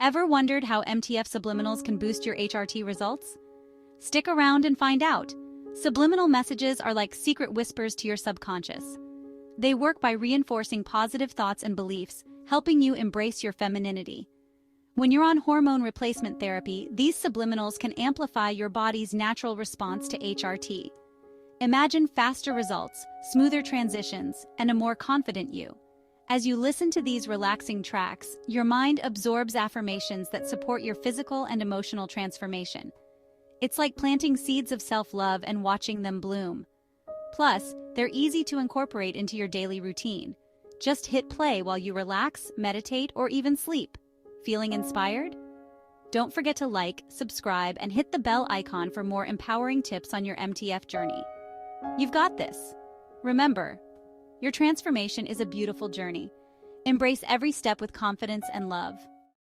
Ever wondered how MTF Subliminals can boost your HRT results? Stick around and find out. Subliminal messages are like secret whispers to your subconscious. They work by reinforcing positive thoughts and beliefs, helping you embrace your femininity. When you're on hormone replacement therapy, these subliminals can amplify your body's natural response to HRT. Imagine faster results, smoother transitions, and a more confident you. As you listen to these relaxing tracks, your mind absorbs affirmations that support your physical and emotional transformation. It's like planting seeds of self-love and watching them bloom. Plus, they're easy to incorporate into your daily routine. Just hit play while you relax, meditate, or even sleep. Feeling inspired? Don't forget to like, subscribe, and hit the bell icon for more empowering tips on your MTF journey. You've got this. Remember, your transformation is a beautiful journey. Embrace every step with confidence and love.